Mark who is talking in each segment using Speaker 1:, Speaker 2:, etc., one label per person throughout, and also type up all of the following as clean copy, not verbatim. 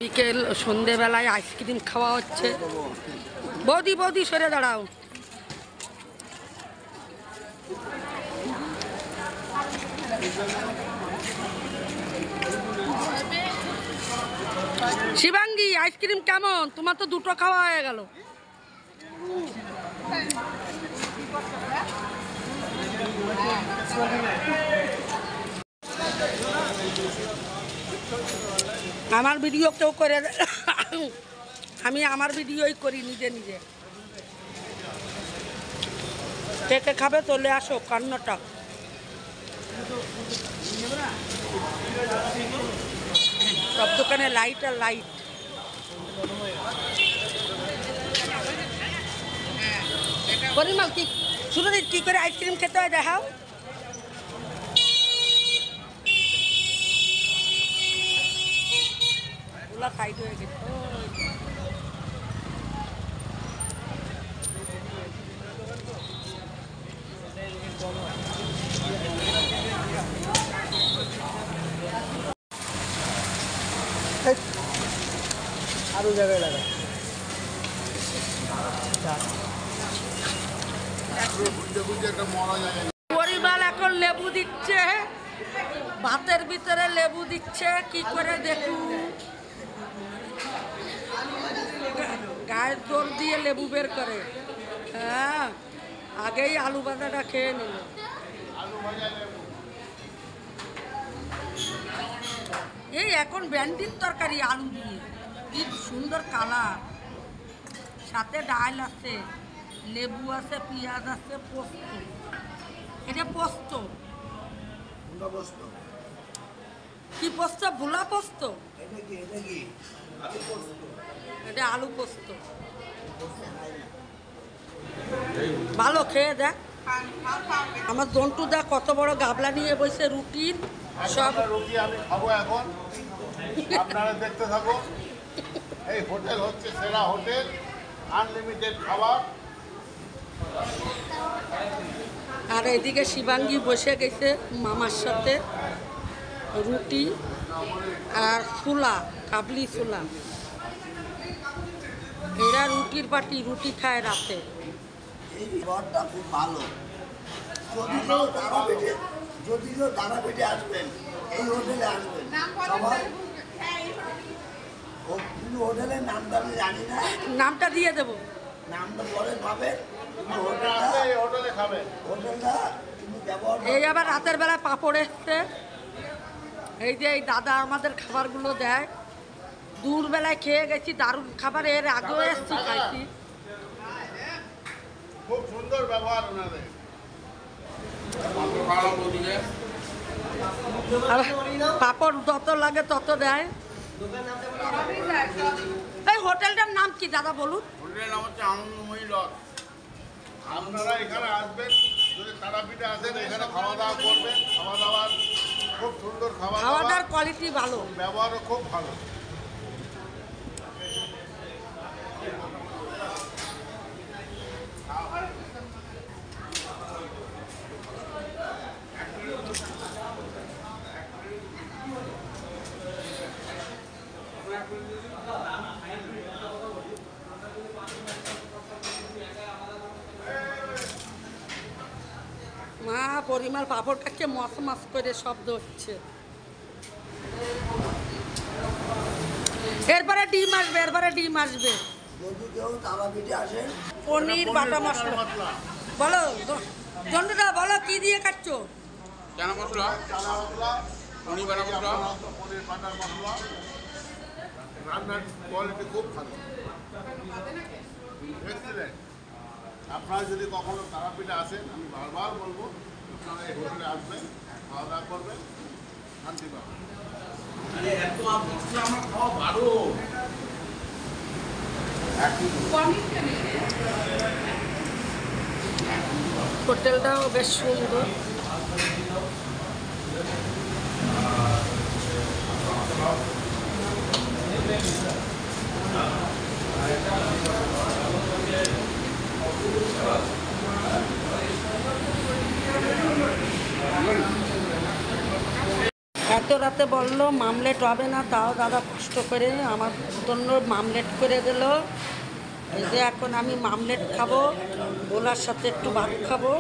Speaker 1: বিকেল সন্ধেবেলায় আইসক্রিম খাওয়া হচ্ছে। বৌদি বৌদি সরে দাঁড়াও। শিবাঙ্গী আইসক্রিম কেমন? তোমার তো দুটো খাওয়া হয়ে গেল। আমার ভিডিও কেউ করে, আমি আমার ভিডিওই করি নিজে নিজে। কে কে খাবে চলে আসো কর্ণাটক। সব দোকানে লাইট আর লাইট। পরিমল কি শুরুতে কি করে আইসক্রিম খেতে হয় দেখাও। ওলা সাইড হয়ে গেছে। আরো জায়গায় লাগা পরিমাণ এখন লেবু দিচ্ছে, ভাতের ভিতরে লেবু দিচ্ছে কি করে দেখুন। গায়ের জোর দিয়ে লেবু বের করে। হ্যাঁ, আগেই আলু ভাজাটা খেয়ে নিল। এই এখন ভেন্ডির তরকারি আলু দিয়ে, কি সুন্দর কালার, সাথে ডাল আছে, লেবু আছে, পেঁয়াজ আছে, পোস্ত। এটা পোস্ত কি পোস্ত? ভোলা পোস্ত। এটা আলু পোস্ত। ভালো, খেয়ে দেখ। আমার জন্টু দা কত বড় গাবলা নিয়ে বসে রুটির সব।
Speaker 2: রুটি আমি খাবো এখন, আপনারা দেখতে থাকুন। এই হোটেল হচ্ছে সেরা হোটেল, আনলিমিটেড খাবার।
Speaker 1: আর এদিকে শিবাঙ্গী বসে গেছে মামার সাথে, রুটি আর ছোলা, কাবলি ছোলা। এরা রুটির পাটি, রুটি খায় রাতে।
Speaker 3: এই ঘরটা খুব ভালো। যদি কেউ তারাপীঠে আসবেন, এই হোটেলে আসবেন সবাই। কিন্তু হোটেলের নামটা আমি জানি না,
Speaker 1: নামটা দিয়ে দেবো,
Speaker 3: নামটা পরে পাবেন। হোটেলটা তুমি ব্যবহার।
Speaker 1: এই আবার রাতের বেলায় পাঁপড় এসছে। এই যে এই দাদা আমাদের খাবারগুলো দেয়, দূরবেলায় খেয়ে গেছি, দারুণ খাবার। এর আগেও এসছি, খাইছি।
Speaker 2: খুব সুন্দর ব্যবহার ওনাদের।
Speaker 1: পাঁপড় যত লাগে তত দেয়। এই হোটেলটার নাম কি দাদা বলুন?
Speaker 2: হোটেলের নাম হচ্ছে আনন্দময়ী লজ। আপনারা এখানে আসবেন, যদি তারাপীঠে আসেন, এখানে খাওয়া দাওয়া করবেন। খাওয়া দাওয়ার খুব সুন্দর খাওয়া
Speaker 1: দাওয়ার কোয়ালিটি ভালো,
Speaker 2: ব্যবহারও খুব ভালো।
Speaker 1: মা পরিমাণ পাঁপড় কাটছে, মশ মশ করে শব্দ হচ্ছে। এরপরে ডিম আসবে, এরপরে ডিম আসবে।
Speaker 3: যদি কেউ তারাপীঠে আসেন,
Speaker 1: পনির বাটা মশলা। বলো জন্টুদা, বলো কি দিয়ে কাটছো?
Speaker 2: চানা মশলা, পনির বাটা মশলা, পনির বাটার মশলা। রান্নার কোয়ালিটি খুব ভালো, এক্সিলেন্ট। আপনারা যদি কখনো তারাপীঠে আসেন, আমি বারবার বলবো আপনারা এই হোটেলে আসবেন, খাওয়া দাওয়া করবেন, শান্তি পাবেন। আমার খাওয়া ভালো।
Speaker 1: হোটেলটাও বেশ সুন্দর। এত রাতে বললো মামলেট হবে না, তাও দাদা কষ্ট করে আমার জন্য মামলেট করে দিল। এই যে এখন আমি মামলেট খাবো, ওলার সাথে একটু ভাত খাবো।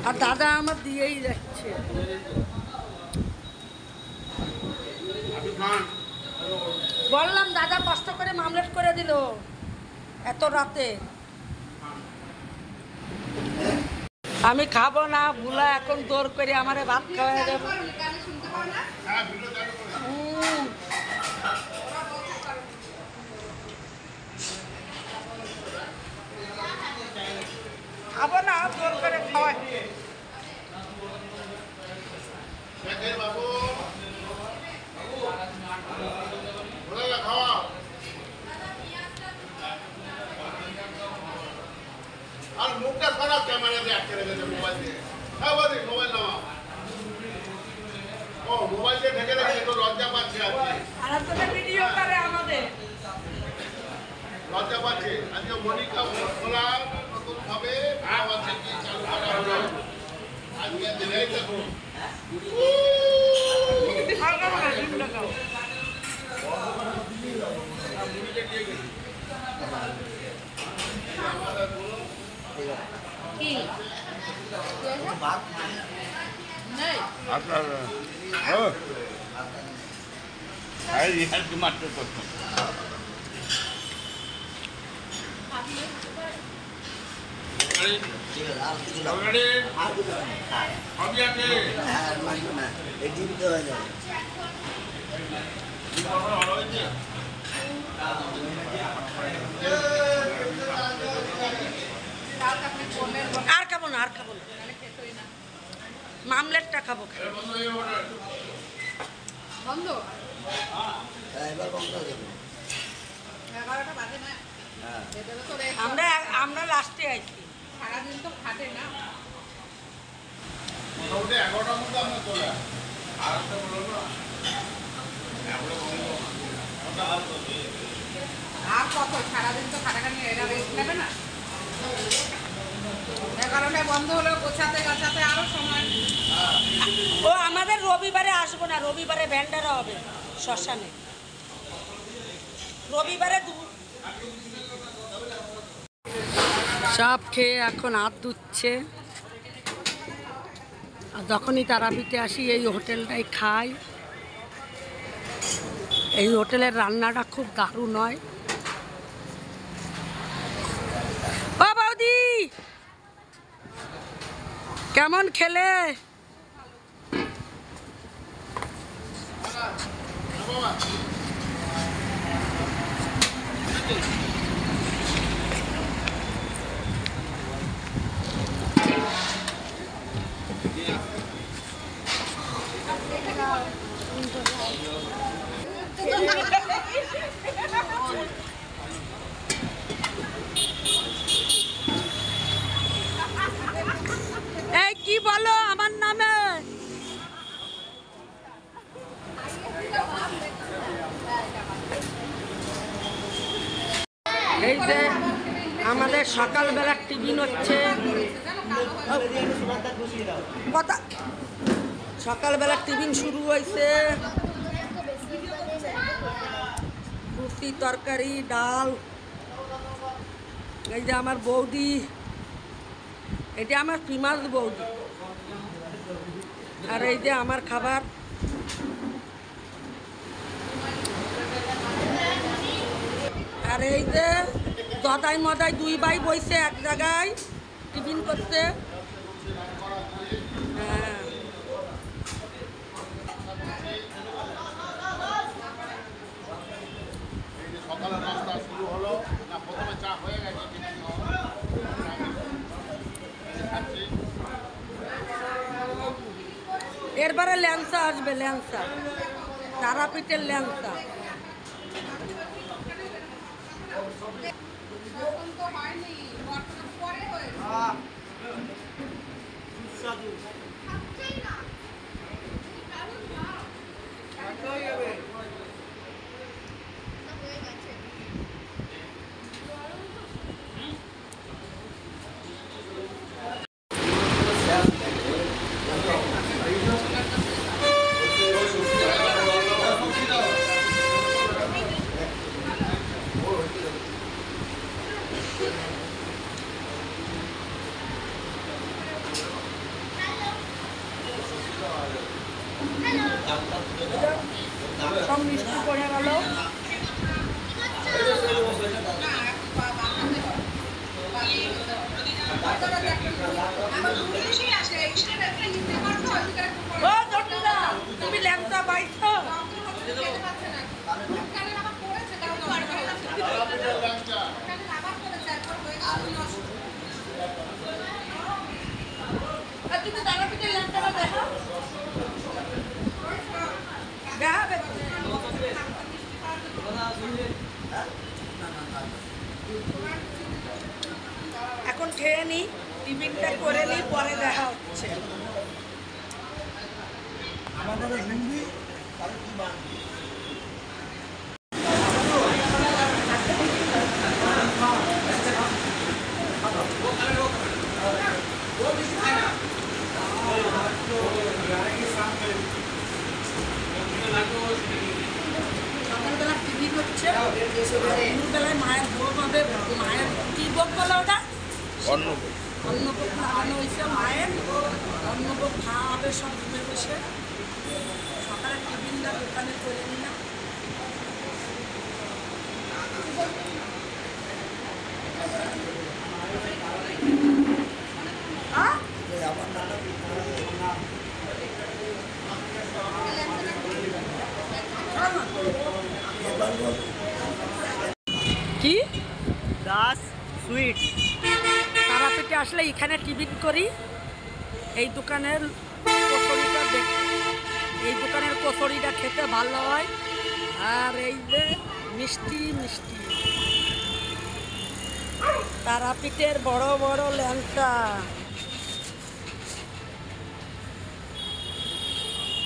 Speaker 1: আর দাদা আমার দিয়েই যাচ্ছে। বললাম দাদা কষ্ট করে মামলেট করে দিল এত রাতে। আমি খাবো না, বুলা এখন দৌড় করে আমারে ভাত খাওয়াই দেব। খাবো না, দৌড় করে খাওয়াই।
Speaker 2: আর মুখটা খারাপ ক্যামেরা দিয়ে আটকে রেখেছে মোবাইল দিয়ে। হ্যাঁ বলি মোবাইল নাও। ও মোবাইল দিয়ে ঢেকে রেখেছে, তো লজ্জা পাচ্ছে আর কি।
Speaker 1: আর তোরা ভিডিও করে আমাদের
Speaker 2: লজ্জা পাচ্ছে। আজকে মনিকা খোলা নতুন ভাবে খাওয়া থেকে চালু করা হলো। আজকে দিনেই দেখুন আপনার মাত্র করতাম।
Speaker 1: আর খাবো না, আর খাবো না, মামলেটটা খাবো।
Speaker 4: বন্ধ
Speaker 3: এবার বন্ধ হয়ে যাবে।
Speaker 4: 11টা বাজে না, ভেতরে তো রেস্ট।
Speaker 1: আমরা লাস্টে আইছি।
Speaker 4: সারাদিন তো খাটে না।
Speaker 2: মোটামুটি 11টার মধ্যে আমরা চলে আসি। আর একটা বলো না
Speaker 4: আর কত সারাদিন তো খাটাখানি, এরা রেস্ট নেবে না। 11টায় বন্ধ হলেও গোছাতে গাছাতে আরো সময়।
Speaker 1: ও আমাদের রবিবারে আসবো না, রবিবারে ভ্যান্ডারা হবে শ্মশানে, রবিবারে সব খেয়ে এখন হাত ধুচ্ছে। আর যখনই তারাপীঠে আসি এই হোটেলটাই খাই। এই হোটেলের রান্নাটা খুব দারুণ হয়। ও বৌদি কেমন খেলে? এই কি বলো আমার নামে? এই যে আমাদের সকালবেলার টিফিন হচ্ছে। কথা সকালবেলার টিফিন শুরু হয়েছে। রুটি, তরকারি, ডাল। এই যে আমার বৌদি, এটা আমার ফেমাস বৌদি। আর এই যে আমার খাবার। আর এই যে দদাই মদাই দুই ভাই বইছে এক জায়গায় টিফিন করতে। হ্যাঁ
Speaker 2: সকালে নাস্তা শুরু হলো না, প্রথমে চা হয়ে গেছে।
Speaker 1: এরবারে ল্যাংচা আসবে, ল্যাংচা, তারাপীঠের ল্যাংচা।
Speaker 4: এখন তো হয়নি, পরে হয়েছে।
Speaker 1: সব মিষ্টি পড়ে গেল। ও জটুদা, তুমি ল্যাংচা পাইছো? তুমি তারাপীঠের ল্যাংচাটা দেখো। এখন খেয়ে নি, টিফিনটা করে নি, পরে দেখা হচ্ছে।
Speaker 3: আমাদের হিন্দি
Speaker 1: সকালবেলা টিফিন হচ্ছে, দুপুরবেলায় মায়ের ভোগ হবে। মায়ের কি ভোগ বলে ওটা? অন্নভোগ লাগানো হয়েছে মায়ের, অন্নভোগ খাওয়া হবে সব ঘুমে বসে। সকালে টিফিনটা দোকানে করে নিলাম।
Speaker 3: আমার নানা
Speaker 1: কি
Speaker 5: দাস সুইট।
Speaker 1: তারাপীঠে আসলে এখানে টিফিন করি। এই দোকানের কচুরিটা এই দোকানের কচুরিটা খেতে ভালো হয়। আর এই যে মিষ্টি মিষ্টি তারাপীঠের বড় বড় ল্যাংচা।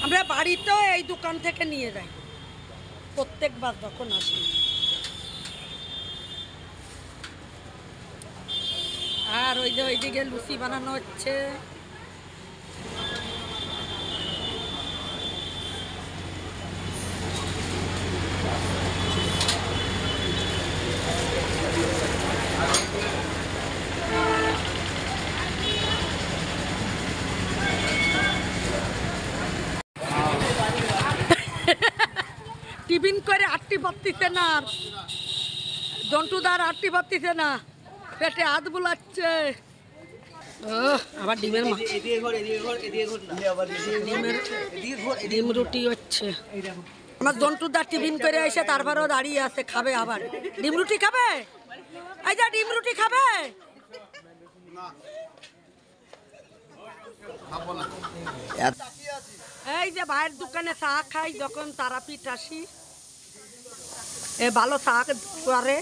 Speaker 1: আমরা বাড়িতেও এই দোকান থেকে নিয়ে যাই প্রত্যেকবার যখন আসি। আর ওই যে ওইদিকে লুচি বানানো হচ্ছে। টিফিন করে আটটি পারতিছে না, জন্টুদার আটটি পারতিছে না, পেটে হাত বুলাচ্ছে। আবার ডিমের ডিম রুটি হচ্ছে। আমার জন্টুদার টিফিন করে এসে তারপরেও দাঁড়িয়ে আছে, খাবে আবার ডিম রুটি খাবে। এই যে ডিম রুটি খাবে। এই যে ভাইয়ের দোকানে চা খাই যখন তারাপীঠ আসি, এ ভালো চা করে।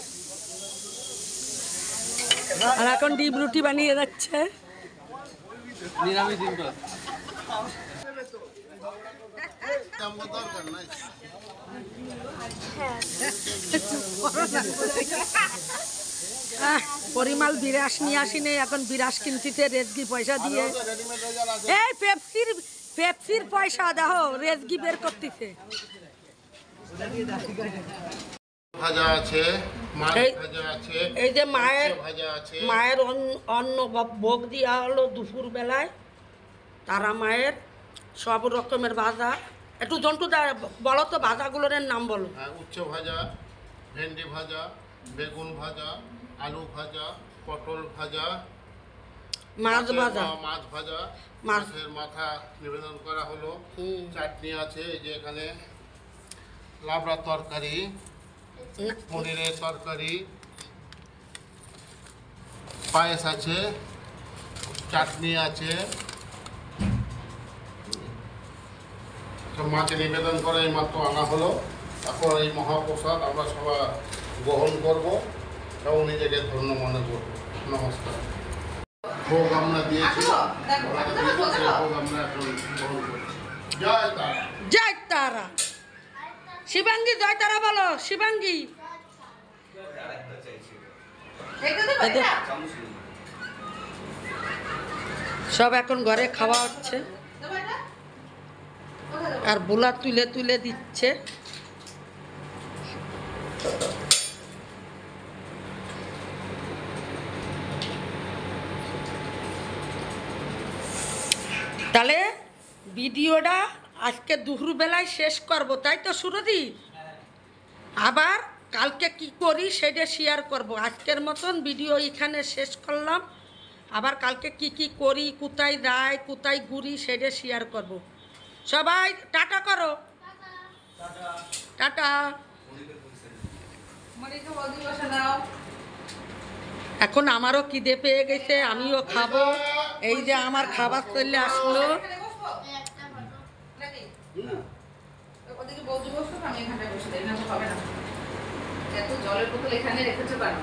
Speaker 1: আর এখন ডিম রুটি বানিয়ে যাচ্ছে। পরিমাল বিরাস নিয়ে আসিনি, এখন বিরাস কিনতিতে রেজগি পয়সা দিয়ে। এই পেপসির পয়সা দেখো রেজগি বের করতেছে।
Speaker 2: ভাজা আছে, মাছ
Speaker 1: এই-
Speaker 2: ভাজা আছে,
Speaker 1: এই যে মায়ের
Speaker 2: ভাজা আছে।
Speaker 1: মায়ের অন্ন ভোগ দেওয়া হলো দুপুর বেলায়। তারা মায়ের সব রকমের ভাজা। একটু জন্টু বলো তো ভাজাগুলোর নাম বলো।
Speaker 2: উচ্ছে ভাজা, ভেন্ডি ভাজা, বেগুন ভাজা, আলু ভাজা, পটল ভাজা,
Speaker 1: মাছ ভাজা।
Speaker 2: মাছ ভাজা,
Speaker 1: মাছ।
Speaker 2: মাছের মাথা নিবেদন করা হলো। চাটনি আছে, এই যে এখানে লাবড়া তরকারি, পনিরের তরকারি, পায়েস আছে, চাটনি আছে। তো মাকে নিবেদন করে এই মাত্র আনা হলো। তারপর এই মহাপ্রসাদ আমরা সবাই গ্রহণ করব এবং নিজেকে ধন্য মনে করব। নমস্কার। ভোগ আমরা দিয়েছি, ভোগ আমরা এখন গ্রহণ করছি। জয় তারা।
Speaker 1: জয় তারা। শিবাঙ্গী জয় তারা বলো। শিবাঙ্গী সব এখন ঘরে খাওয়া হচ্ছে। আর বোলা তুলে তুলে দিচ্ছে। তাহলে ভিডিওটা আজকে দুপুরবেলায় শেষ করব, তাই তো সুরদি? আবার কালকে কি করি সেটা শেয়ার করব। আজকের মতন ভিডিও এখানে শেষ করলাম। আবার কালকে কি কি করি, কোথায় যাই, কোথায় ঘুরি সেটা শেয়ার করব। সবাই টাটা করো, টাটা।
Speaker 4: মনিকে বৌদি বসে দাও।
Speaker 1: এখন আমারও খিদে পেয়ে গেছে, আমিও খাবো। এই যে আমার খাবার চলে আসলো।
Speaker 4: এখানে বসবো নাকি? ওদিকে বৌদি বসবো, আমি এখানে বসে দিই, না তো হবে না। এত জলের বোতল এখানে রেখেছো কেন?